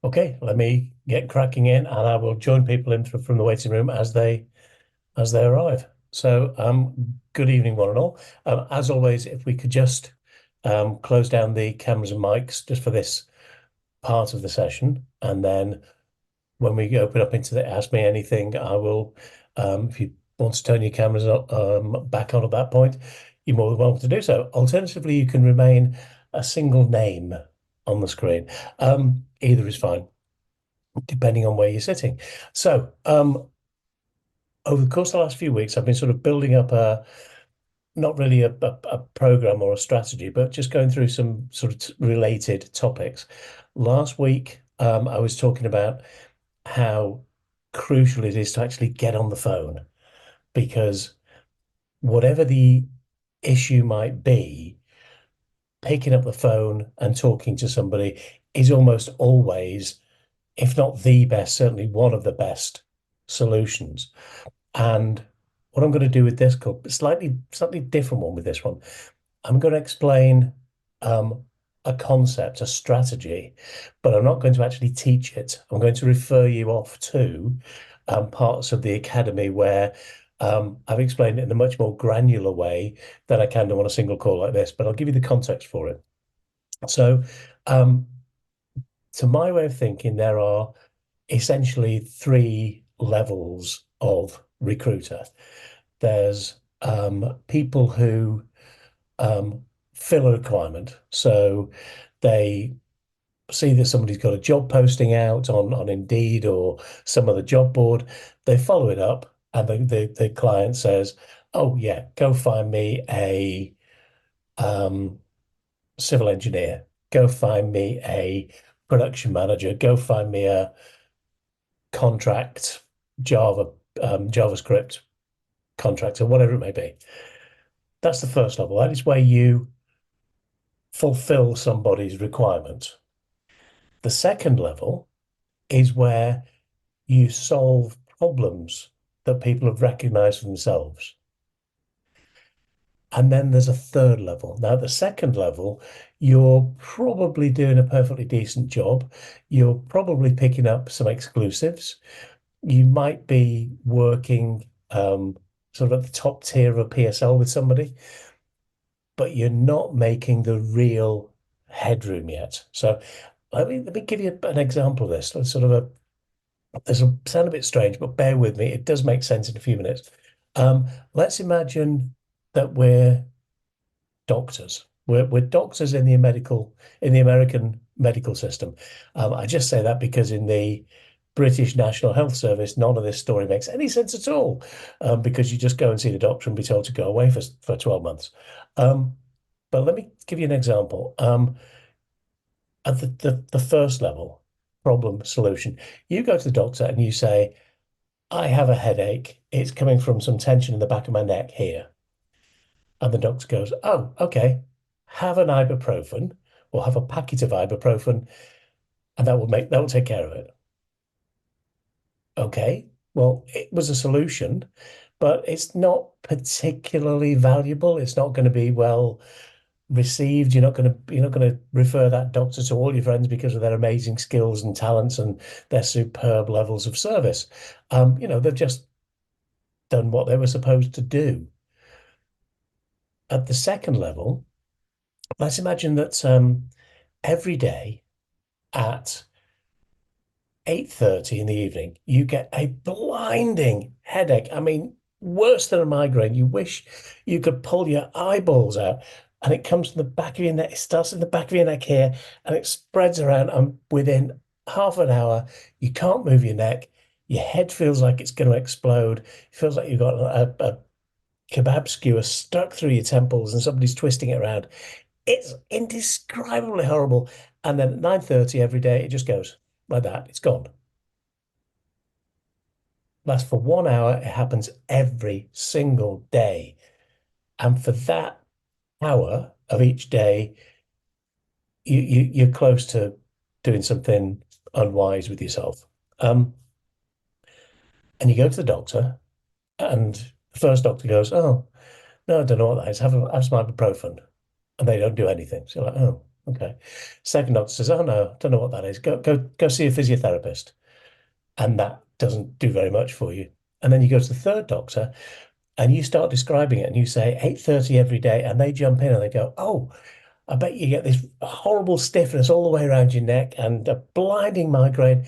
Okay, let me get cracking in, and I will join people in from the waiting room as they arrive. So, good evening, one and all. As always, if we could just close down the cameras and mics just for this part of the session, and then when we open up into the Ask Me Anything, I will, if you want to turn your cameras back on at that point, you're more than welcome to do so. Alternatively, you can remain a single name on the screen. Either is fine depending on where you're sitting. So, over the course of the last few weeks, I've been sort of building up not really a program or a strategy, but just going through some sort of related topics. Last week, I was talking about how crucial it is to actually get on the phone because whatever the issue might be, picking up the phone and talking to somebody is almost always, if not the best, certainly one of the best solutions. And what I'm going to do with this club, slightly different one with this one. I'm going to explain um, a concept, a strategy, but I'm not going to actually teach it. I'm going to refer you off to parts of the academy where I've explained it in a much more granular way than I can do on a single call like this. But I'll give you the context for it. So, um, to my way of thinking, there are essentially three levels of recruiter. There's people who fill a requirement. So they see that somebody's got a job posting out on Indeed or some other job board. They follow it up, and the client says, "Oh yeah, go find me a um, civil engineer. Go find me a production manager. Go find me a contract Java JavaScript contractor, whatever it may be." That's the first level. That is where you fulfill somebody's requirement. The second level is where you solve problems that people have recognized for themselves. And then there's a third level. Now, the second level, you're probably doing a perfectly decent job. You're probably picking up some exclusives. You might be working sort of at the top tier of a PSL with somebody, but you're not making the real headroom yet. So let me give you an example of this. Let's sort of this will sound a bit strange, but bear with me. It does make sense in a few minutes. Let's imagine that we're doctors. We're doctors in the American medical system. I just say that because in the British National Health Service, none of this story makes any sense at all, because you just go and see the doctor and be told to go away for 12 months. Um, but let me give you an example. At the first level, problem solution, you go to the doctor and you say, I have a headache. It's coming from some tension in the back of my neck here. And the doctor goes, oh, okay, have an ibuprofen or have a packet of ibuprofen, and that will take care of it. Okay, well, it was a solution, but it's not particularly valuable. It's not going to be well received. You're not going to refer that doctor to all your friends because of their amazing skills and talents and their superb levels of service. They've just done what they were supposed to do. At the second level, let's imagine that every day at 8:30 in the evening, you get a blinding headache. I mean, worse than a migraine. You wish you could pull your eyeballs out. And it comes from the back of your neck. It starts in the back of your neck here and it spreads around. And within half an hour, you can't move your neck. Your head feels like it's going to explode. It feels like you've got a kebab skewer stuck through your temples and somebody's twisting it around. It's indescribably horrible. And then at 9:30 every day, it just goes like that. It's gone. Lasts for 1 hour. It happens every single day. And for that hour of each day, you're close to doing something unwise with yourself. Um, and you go to the doctor, and the first doctor goes, "Oh, no, I don't know what that is. Have some ibuprofen." And they don't do anything. So you're like, "Oh." Okay. Second doctor says, oh no, don't know what that is. Go see a physiotherapist. And that doesn't do very much for you. And then you go to the third doctor and you start describing it and you say 8:30 every day, and they jump in and they go, oh, I bet you get this horrible stiffness all the way around your neck and a blinding migraine.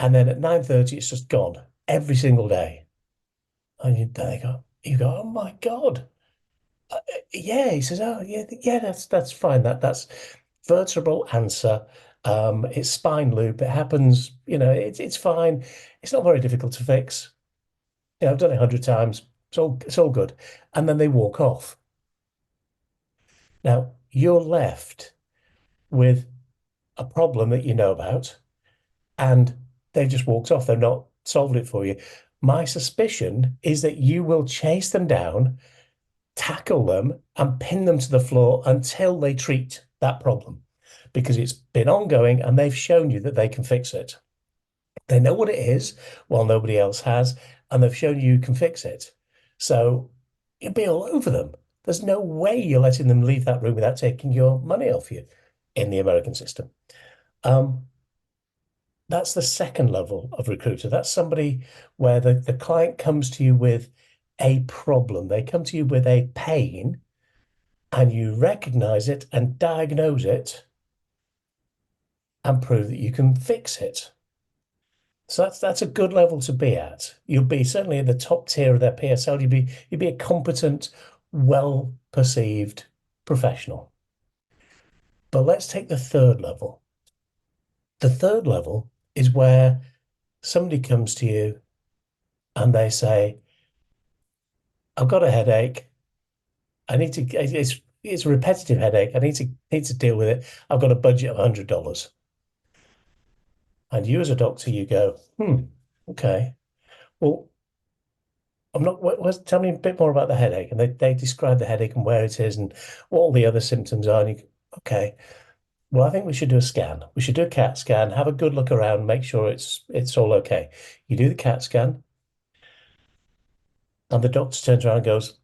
And then at 9:30, it's just gone every single day. And you go, oh my God. Yeah, he says, oh yeah, yeah, that's fine. That's vertebral answer. It's spine loop. It happens, it's fine. It's not very difficult to fix. I've done it 100 times. It's all good. And then they walk off. Now you're left with a problem that you know about, and they've just walked off. They've not solved it for you. My suspicion is that you will chase them down, tackle them, and pin them to the floor until they treat that problem, because it's been ongoing and they've shown you that they can fix it. They know what it is while nobody else has, and they've shown you can fix it. So you'll be all over them. There's no way you're letting them leave that room without taking your money off you in the American system. Um, that's the second level of recruiter. That's somebody where the client comes to you with a problem. They come to you with a pain, and you recognize it and diagnose it and prove that you can fix it. So that's a good level to be at. You'll be certainly at the top tier of their PSL. You'd be a competent, well perceived professional. But let's take the third level. The third level is where somebody comes to you and they say, I've got a headache. I need to, it's a repetitive headache. I need to deal with it. I've got a budget of $100. And you as a doctor, you go, okay. Well, I'm not, tell me a bit more about the headache. And they describe the headache and where it is and what all the other symptoms are. And okay, well, I think we should do a scan. We should do a CAT scan, have a good look around, make sure it's all okay. You do the CAT scan, and the doctor turns around and goes,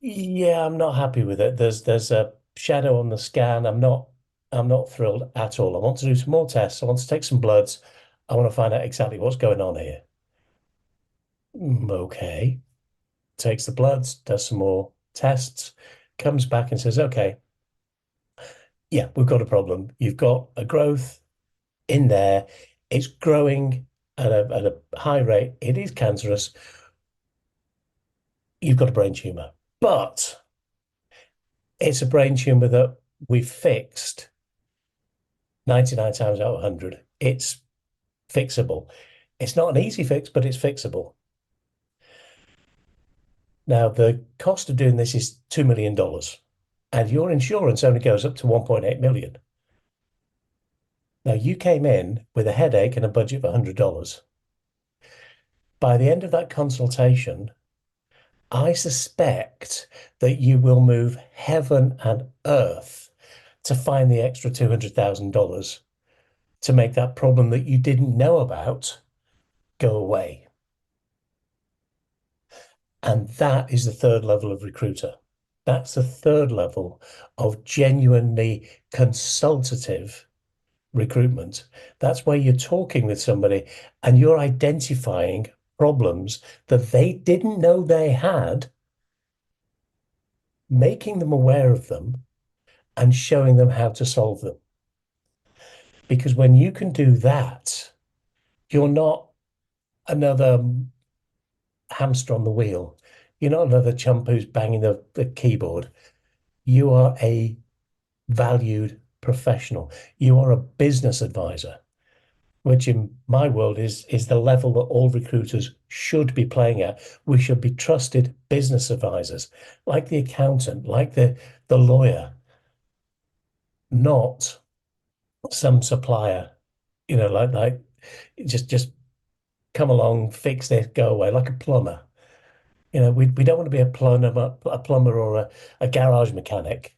yeah, I'm not happy with it. There's a shadow on the scan. I'm not thrilled at all. I want to do some more tests. I want to take some bloods. I want to find out exactly what's going on here. Okay. Takes the bloods, does some more tests, comes back and says, okay, yeah, we've got a problem. You've got a growth in there. It's growing at a high rate. It is cancerous. You've got a brain tumor, but it's a brain tumor that we've fixed 99 times out of 100. It's fixable. It's not an easy fix, but it's fixable. Now, the cost of doing this is $2 million, and your insurance only goes up to 1.8 million. Now, you came in with a headache and a budget of $100. By the end of that consultation, I suspect that you will move heaven and earth to find the extra $200,000 to make that problem that you didn't know about go away. And that is the third level of recruiter. That's the third level of genuinely consultative recruitment. That's where you're talking with somebody and you're identifying problems that they didn't know they had, making them aware of them and showing them how to solve them. Because when you can do that, you're not another hamster on the wheel. You're not another chump who's banging the keyboard. You are a valued professional. You are a business advisor, which in my world is the level that all recruiters should be playing at. We should be trusted business advisors, like the accountant, like the lawyer, not some supplier, like just come along, fix this, go away, like a plumber. We don't want to be a plumber or a garage mechanic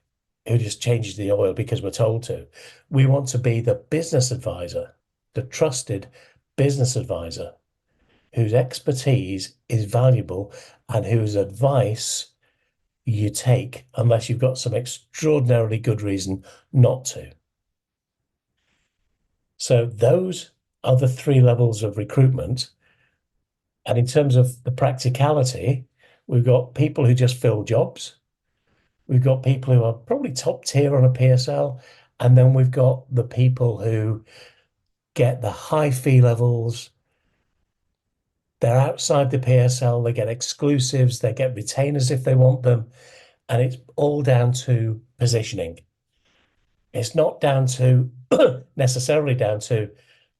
who just changes the oil because we're told to. We want to be the business advisor, the trusted business advisor whose expertise is valuable and whose advice you take unless you've got some extraordinarily good reason not to. So those are the three levels of recruitment. And in terms of the practicality, we've got people who just fill jobs. We've got people who are probably top tier on a PSL. And then we've got the people who get the high fee levels. They're outside the PSL. They get exclusives. They get retainers if they want them. And it's all down to positioning. It's not down to necessarily down to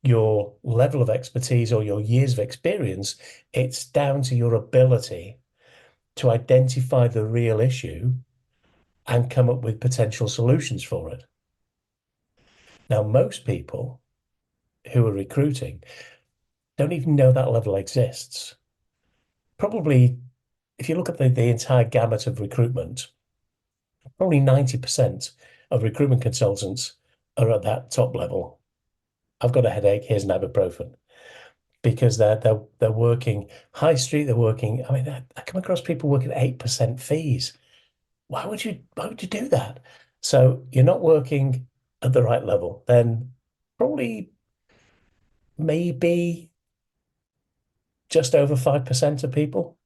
your level of expertise or your years of experience. It's down to your ability to identify the real issue and come up with potential solutions for it. Now, most people who are recruiting don't even know that level exists. Probably, if you look at the entire gamut of recruitment, probably 90% of recruitment consultants are at that top level. I've got a headache, here's an ibuprofen. Because they're working high street, they're working. I mean, I come across people working 8% fees. Why would you do that? So you're not working at the right level. Then probably maybe just over 5% of people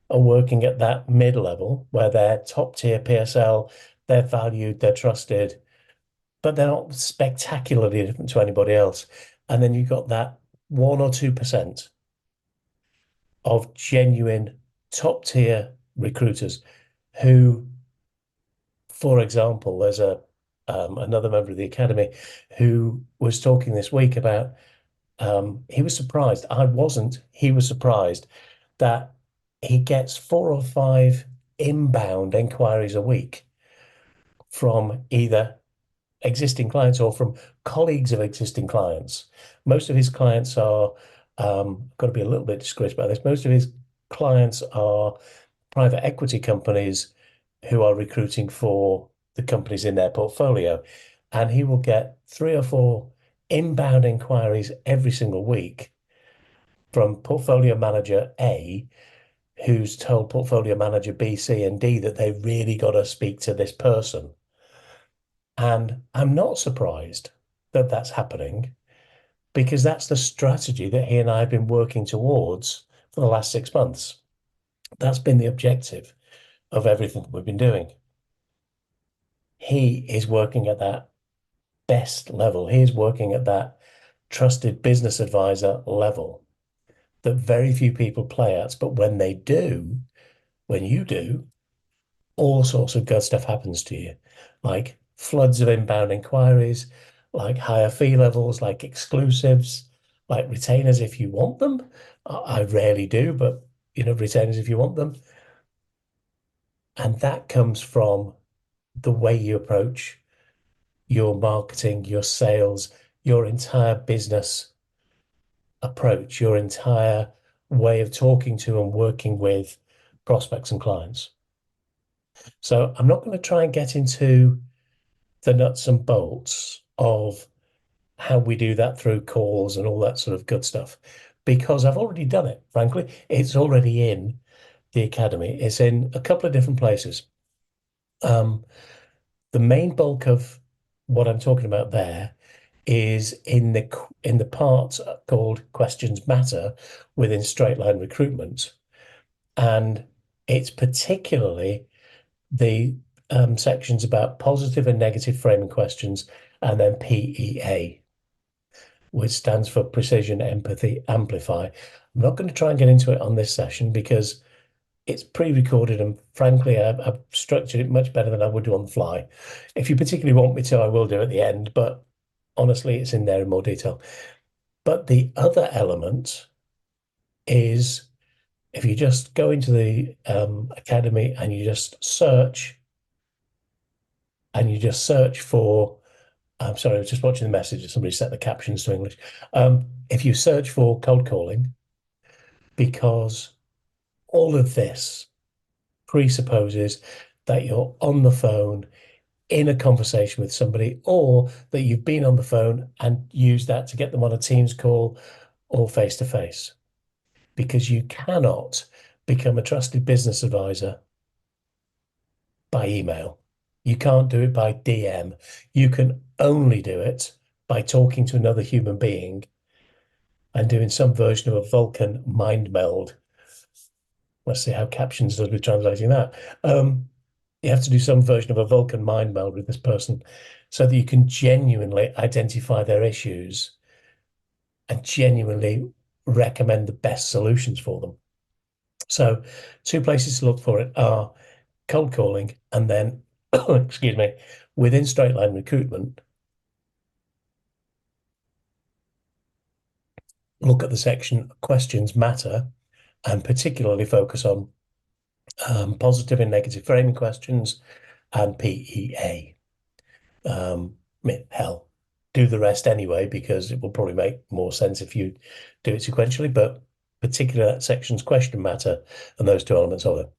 are working at that mid level where they're top tier PSL, they're valued, they're trusted, but they're not spectacularly different to anybody else. And then you've got that 1 or 2% of genuine top tier recruiters who, for example, there's a another member of the academy who was talking this week about he was surprised. I wasn't. He was surprised that he gets 4 or 5 inbound inquiries a week from either existing clients or from colleagues of existing clients. Most of his clients are, got to be a little bit discreet about this. Most of his clients are private equity companies who are recruiting for the companies in their portfolio. And he will get 3 or 4 inbound inquiries every single week from portfolio manager A, who's told portfolio manager B, C, and D that they really got to speak to this person. And I'm not surprised that that's happening because that's the strategy that he and I have been working towards for the last 6 months. That's been the objective of everything that we've been doing. He is working at that best level. He is working at that trusted business advisor level that very few people play at. But when they do, when you do, all sorts of good stuff happens to you, like floods of inbound inquiries, like higher fee levels, like exclusives, like retainers if you want them. I rarely do, but retainers if you want them. And that comes from the way you approach your marketing, your sales, your entire business approach, your entire way of talking to and working with prospects and clients. So I'm not going to try and get into the nuts and bolts of how we do that through calls and all that sort of good stuff, because I've already done it, frankly. It's already in the academy. It's in a couple of different places. The main bulk of what I'm talking about there is in the part called Questions Matter within Straight Line Recruitment. And it's particularly the sections about positive and negative framing questions, and then PEA, which stands for Precision, Empathy, Amplify. I'm not going to try and get into it on this session because it's pre-recorded and frankly, I've structured it much better than I would do on the fly. If you particularly want me to, I will do at the end, but honestly, it's in there in more detail. But the other element is if you just go into the academy and you just search for, I'm sorry, I was just watching the message. Somebody set the captions to English. If you search for cold calling, because all of this presupposes that you're on the phone in a conversation with somebody, or that you've been on the phone and used that to get them on a Teams call or face to face, because you cannot become a trusted business advisor by email. You can't do it by DM. You can only do it by talking to another human being and doing some version of a Vulcan mind meld. Let's see how captions does with translating that. You have to do some version of a Vulcan mind meld with this person so that you can genuinely identify their issues and genuinely recommend the best solutions for them. So, two places to look for it are cold calling and then, excuse me, within straight line recruitment, look at the section questions matter and particularly focus on positive and negative framing questions and PEA. I mean, hell, do the rest anyway, because it will probably make more sense if you do it sequentially, but particular sections question matter and those two elements of it.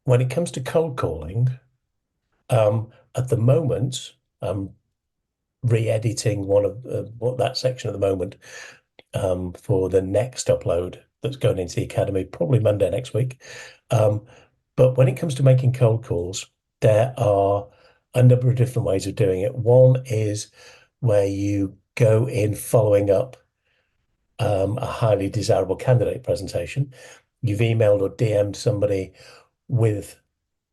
When it comes to cold calling, at the moment, I'm re-editing one of what that section at the moment for the next upload that's going into the academy, probably Monday next week. But when it comes to making cold calls, there are a number of different ways of doing it. One is where you go in following up a highly desirable candidate presentation. You've emailed or DM'd somebody with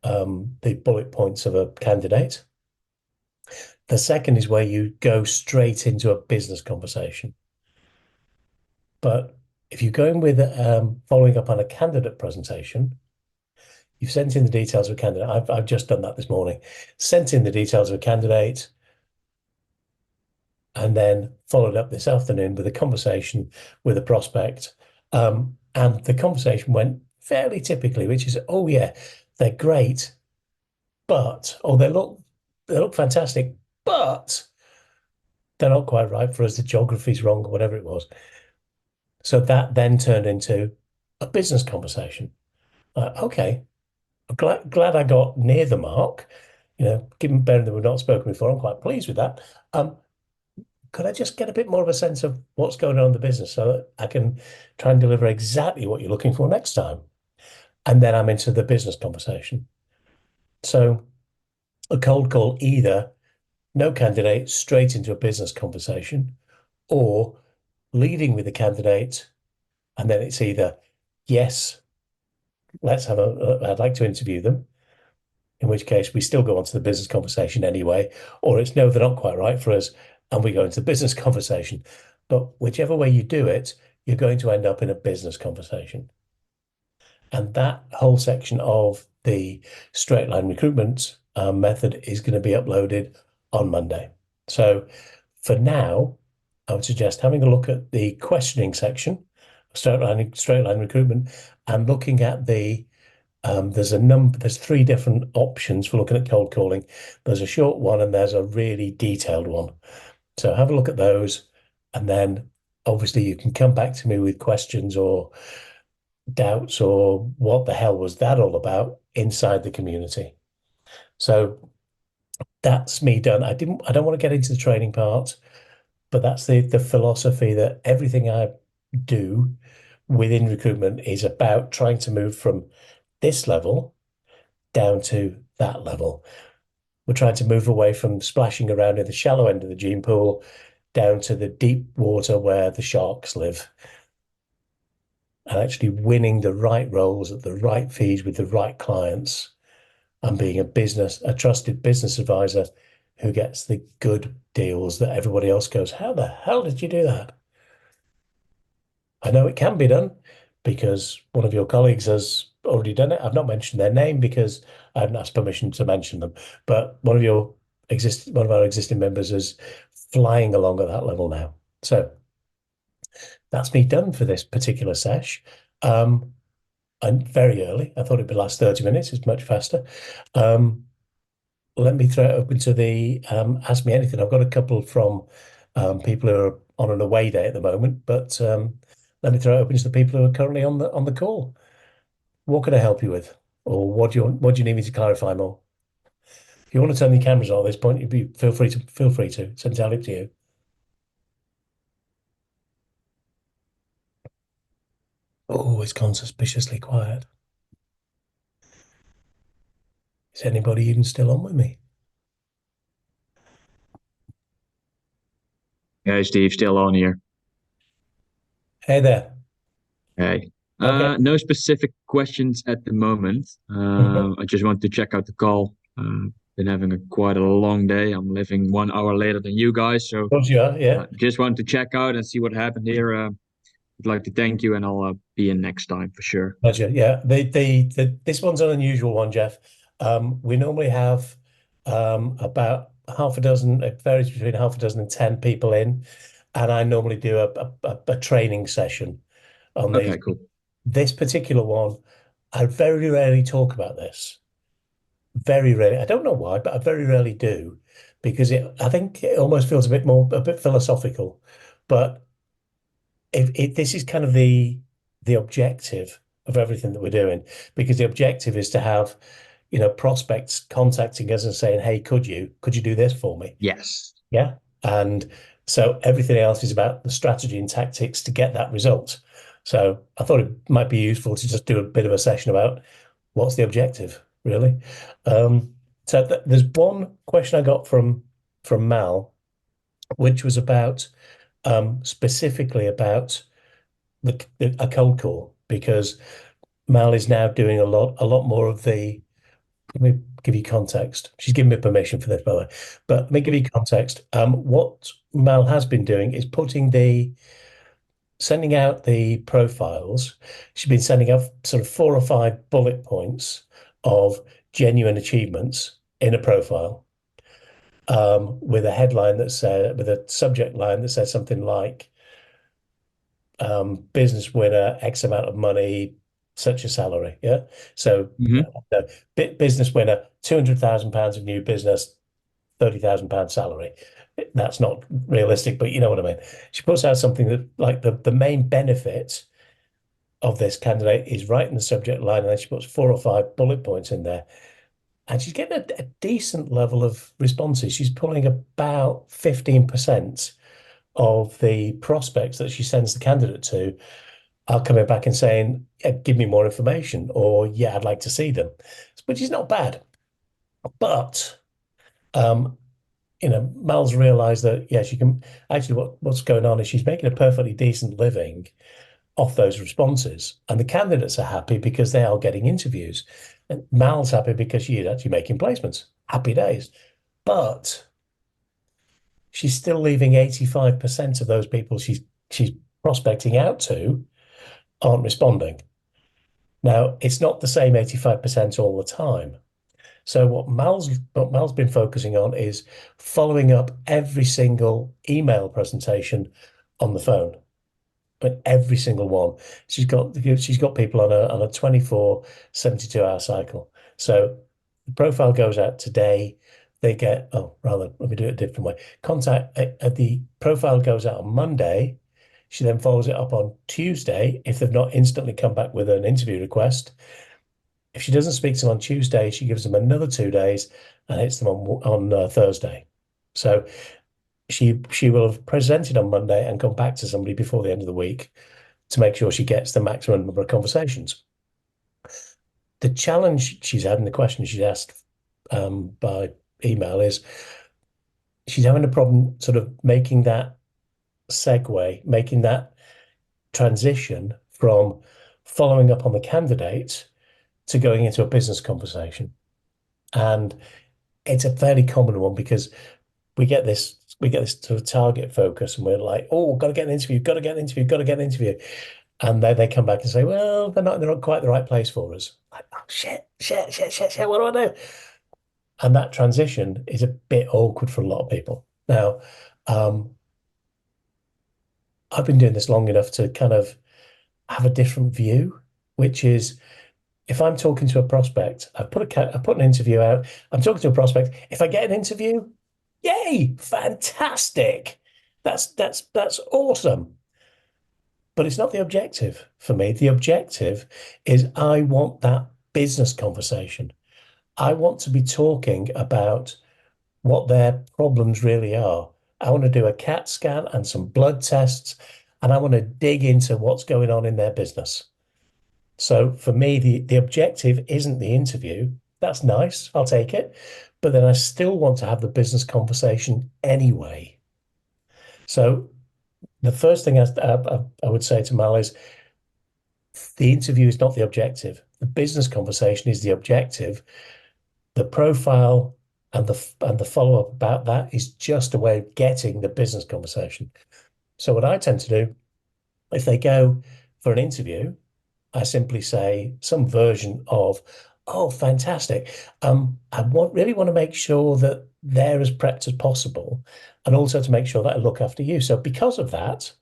the bullet points of a candidate. The second is where you go straight into a business conversation. But if you're going with following up on a candidate presentation, you've sent in the details of a candidate. I've just done that this morning. Sent in the details of a candidate and then followed up this afternoon with a conversation with a prospect. And the conversation went fairly typically, which is, oh yeah, they're great, but they look fantastic, but they're not quite right for us. The geography's wrong, or whatever it was. So that then turned into a business conversation. Okay, I'm glad I got near the mark. Given bearing that we've not spoken before, I'm quite pleased with that. Could I just get a bit more of a sense of what's going on in the business so that I can try and deliver exactly what you're looking for next time? And then I'm into the business conversation. So a cold call, either no candidate, straight into a business conversation, or leading with the candidate, and then it's either yes, I'd like to interview them, in which case we still go on to the business conversation anyway, or it's no, they're not quite right for us, and we go into the business conversation. But whichever way you do it, you're going to end up in a business conversation. And that whole section of the straight line recruitment method is going to be uploaded on Monday. So for now, I would suggest having a look at the questioning section, straight line recruitment, and looking at there's three different options for looking at cold calling. There's a short one and there's a really detailed one. So have a look at those, and then obviously you can come back to me with questions or doubts or what the hell was that all about inside the community. So that's me done. I don't want to get into the training part, but that's the philosophy that everything I do within recruitment is about trying to move from this level down to that level. We're trying to move away from splashing around in the shallow end of the gene pool down to the deep water where the sharks live, and actually winning the right roles at the right fees with the right clients and being a trusted business advisor who gets the good deals that everybody else goes, how the hell did you do that? I know it can be done because one of your colleagues has already done it. I've not mentioned their name because I haven't asked permission to mention them, but one of our existing members is flying along at that level now. So that's me done for this particular sesh. And very early. I thought it'd be last 30 minutes. It's much faster. Let me throw it open to the Ask Me Anything. I've got a couple from people who are on an away day at the moment, but let me throw it open to the people who are currently on the call. What can I help you with? Or what do you need me to clarify more? If you want to turn the cameras on at this point, feel free to. It's entirely up to you. Oh, it's gone suspiciously quiet. Is anybody even still on with me? Hey, Steve, still on here. Hey there. Hey. Okay. No specific questions at the moment. Mhm. I just want to check out the call. Been having quite a long day. I'm living 1 hour later than you guys, so Course you are, yeah. just want to check out and see what happened here. I'd like to thank you, and I'll be in next time for sure. Pleasure. Yeah. This one's an unusual one, Jeff. We normally have about half a dozen, it varies between half a dozen and 10 people in, and I normally do a training session on these. Okay, cool. This particular one, I very rarely talk about this. Very rarely. I don't know why, but I very rarely do because I think it almost feels a bit philosophical. But this is kind of the objective of everything that we're doing, because the objective is to have, prospects contacting us and saying, "Hey, could you do this for me?" Yes. Yeah. And so everything else is about the strategy and tactics to get that result. So I thought it might be useful to just do a bit of a session about what's the objective, really. So there's one question I got from Mal, which was about specifically about a cold call, because Mal is now doing a lot more of the. Let me give you context. She's given me permission for this, by the way. But let me give you context. What Mal has been doing is sending out the profiles. She's been sending out sort of 4 or 5 bullet points of genuine achievements in a profile, with a headline that said, with a subject line that says something like, business winner, X amount of money, such a salary. Yeah. So, Hmm. business winner, £200,000 of new business, £30,000 salary. That's not realistic, but you know what I mean. She puts out something that, like, the main benefit of this candidate is right in the subject line, and then she puts 4 or 5 bullet points in there. And she's getting a decent level of responses. She's pulling about 15% of the prospects that she sends the candidate to are coming back and saying, yeah, give me more information, or yeah, I'd like to see them, which is not bad. But um, Mal's realized that, yeah, she can actually, what's going on is she's making a perfectly decent living off those responses. And the candidates are happy because they are getting interviews. And Mal's happy because she is actually making placements. Happy days. But she's still leaving 85% of those people she's prospecting out to aren't responding. Now, it's not the same 85% all the time. So what Mal's been focusing on is following up every single email presentation on the phone, but every single one. She's got people on a 24, 72-hour cycle. So the profile goes out today. They get, oh, rather, let me do it a different way. The profile goes out on Monday. She then follows it up on Tuesday if they've not instantly come back with an interview request. If she doesn't speak to them on Tuesday, she gives them another 2 days and hits them on Thursday. So she will have presented on Monday and gone back to somebody before the end of the week to make sure she gets the maximum number of conversations. The challenge she's had, and the question she's asked by email, is she's having a problem sort of making that segue, making that transition from following up on the candidate to going into a business conversation. And it's a fairly common one because we get this sort of target focus, and we're like, oh, got to get an interview, got to get an interview, got to get an interview. And then they come back and say, well, they're not quite the right place for us. Like, oh, shit, what do I do? And that transition is a bit awkward for a lot of people. Now, um, I've been doing this long enough to kind of have a different view, which is, if I'm talking to a prospect, I put an interview out. I'm talking to a prospect. If I get an interview, yay, fantastic. That's awesome. But it's not the objective for me. The objective is I want that business conversation. I want to be talking about what their problems really are. I want to do a CAT scan and some blood tests, and I want to dig into what's going on in their business. So for me, the objective isn't the interview. That's nice. I'll take it. But then I still want to have the business conversation anyway. So the first thing I would say to Mal is the interview is not the objective. The business conversation is the objective. The profile and the follow up about that is just a way of getting the business conversation. So what I tend to do, if they go for an interview, I simply say some version of, "Oh, fantastic! Really want to make sure that they're as prepped as possible, and also to make sure that I look after you. So because of that,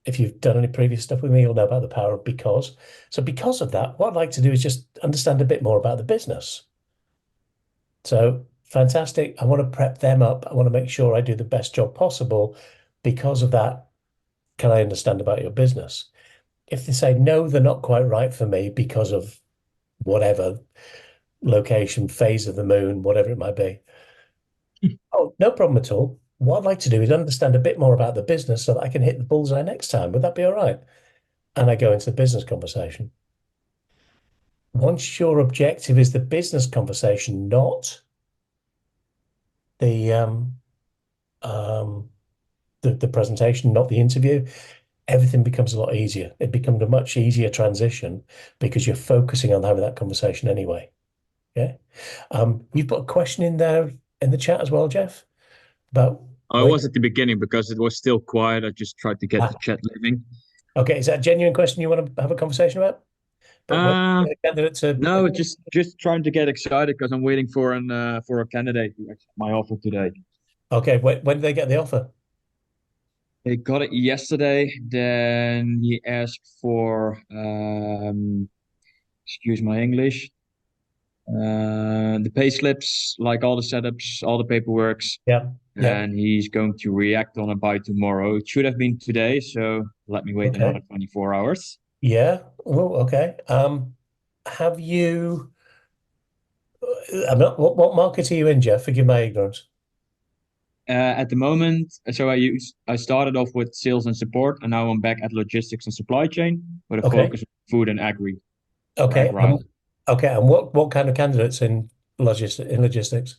if you've done any previous stuff with me, you'll know about the power of because. So because of that, what I'd like to do is just understand a bit more about the business. So fantastic. I want to prep them up. I want to make sure I do the best job possible. Because of that, can I understand about your business? If they say no, they're not quite right for me because of whatever location, phase of the moon, whatever it might be. Oh, no problem at all. What I'd like to do is understand a bit more about the business so that I can hit the bullseye next time. Would that be all right? And I go into the business conversation. Once your objective is the business conversation, not the um, the presentation, not the interview, everything becomes a lot easier. It becomes a much easier transition because you're focusing on having that conversation anyway. Yeah. You've put a question in there in the chat as well, Jeff, about I when. was at the beginning because it was still quiet. I just tried to get Ah, the chat living. okay, is that a genuine question you want to have a conversation about? But when Uh, the candidate to no, just trying to get excited because I'm waiting for a candidate to accept my offer today. okay, when did they get the offer? They got it yesterday. Then he asked for excuse my English, the pay slips, like all the setups, all the paperworks, Yeah, yeah, and he's going to react on it by tomorrow. It should have been today, so let me wait another okay, 24 hours. yeah. Oh, okay. Have you? I'm not. What market are you in, Jeff? Forgive my ignorance. At the moment, I started off with sales and support, and now I'm back at logistics and supply chain with a Okay, focus on food and agri or okay, agri. okay. And what kind of candidates in logistics?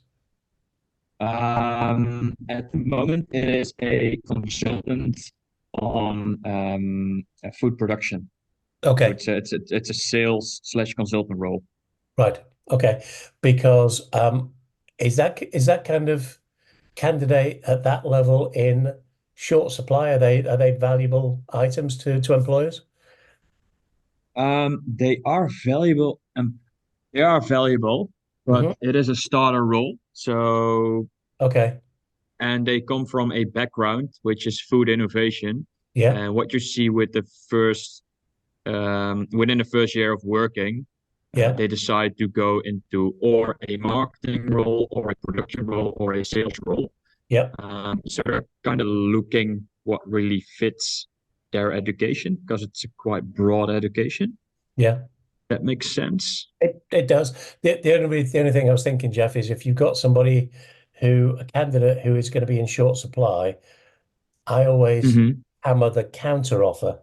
At the moment, it is a consultant on food production. So Okay, it's a sales slash consultant role. right. Okay, because is that kind of candidate at that level in short supply? Are they valuable items to employers? They are valuable, but Hmm. it is a starter role. So Okay. and they come from a background which is food innovation. Yeah. And what you see with the first within the first year of working, Yeah. they decide to go into or a marketing role or a production role or a sales role. Yeah. So they're kind of looking what really fits their education because it's a quite broad education. Yeah. That makes sense. It does. The only thing I was thinking, Jeff, is if you've got somebody a candidate who is going to be in short supply, I always Hmm. hammer the counter offer.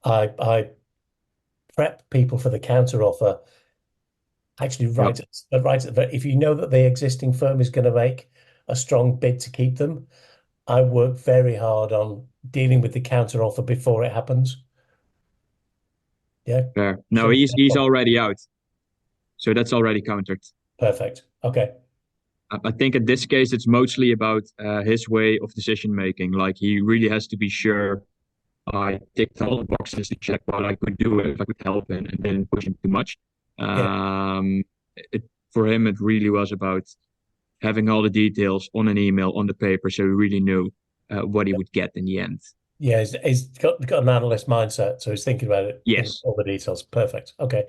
I prep people for the counter offer. Actually, Yep, if you know that the existing firm is going to make a strong bid to keep them, I work very hard on dealing with the counter offer before it happens. Yeah. fair. No, So he's already out, so that's already countered. perfect. Okay. I think in this case, it's mostly about his way of decision making. Like he really has to be sure I ticked all the boxes to check what I could do if I could help him and didn't push him too much. Yeah. Um, for him, it really was about having all the details on an email on the paper, so he really knew what he would get in the end. Yeah. He's got an analyst mindset, so he's thinking about it in Yes. all the details. Perfect. Okay.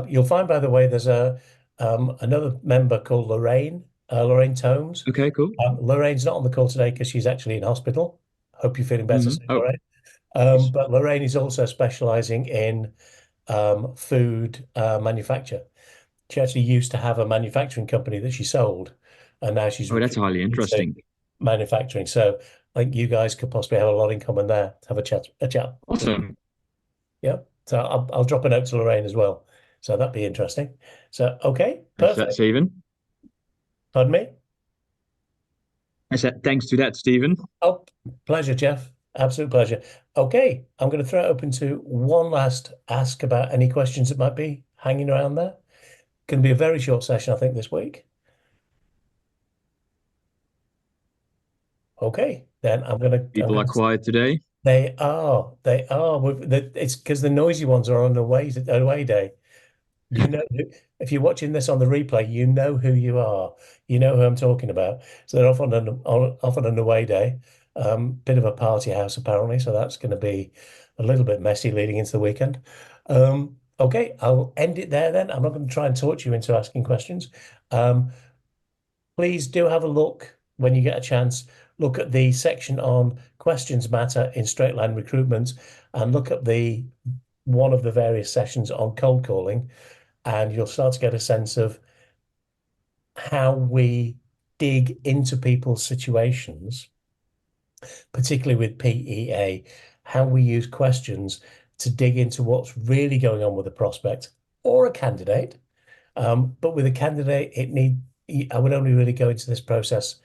You'll find, by the way, there's another member called Lorraine, Lorraine Tomes. Okay. Cool. Lorraine's not on the call today because she's actually in hospital. Hope you're feeling better soon, Oh, Lorraine. nice. But Lorraine is also specializing in food manufacture. She actually used to have a manufacturing company that she sold, and now she's Oh, that's recruited highly into interesting. manufacturing. So I think you guys could possibly have a lot in common there. Have a chat with. Awesome. Yeah. So I'll drop a note to Lorraine as well. So that'd be interesting. So, okay, Thanks for that, perfect. Stephen. Pardon me? I said thanks to that, Stephen. Oh, pleasure, Jeff. Absolute pleasure. Okay, I'm going to throw it open to one last ask about any questions that might be hanging around there. Can be a very short session, I think, this week. Okay, then I'm People are gonna. quiet today. They are. It's because the noisy ones are on away day. You know, if you're watching this on the replay, you know who you are. You know who I'm talking about. So they're off on an away day. Bit of a party house apparently, so that's going to be a little bit messy leading into the weekend. Okay, I'll end it there then. I'm not going to try and torture you into asking questions. Um, please do have a look when you get a chance. Look at the section on questions matter in straight line recruitment, and look at the one of the various sessions on cold calling, and you'll start to get a sense of how we dig into people's situations, particularly with PEA, how we use questions to dig into what's really going on with a prospect or a candidate. But with a candidate, I would only really go into this process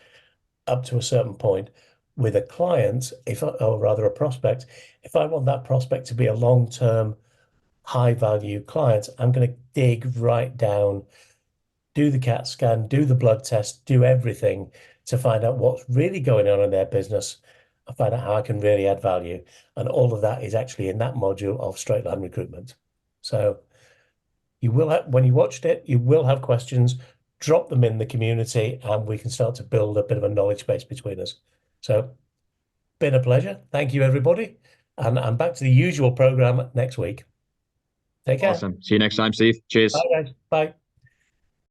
up to a certain point. With a client, or rather a prospect, if I want that prospect to be a long-term, high-value client, I'm going to dig right down, do the CAT scan, do the blood test, do everything to find out what's really going on in their business and find out how I can really add value. And all of that is actually in that module of straight line recruitment. So you will have, when you watched it, you will have questions, drop them in the community, and we can start to build a bit of a knowledge base between us. So, been a pleasure. Thank you, everybody. And I'm back to the usual program next week. Take care. Awesome. See you next time, Steve. Bye, Cheers. guys. Bye.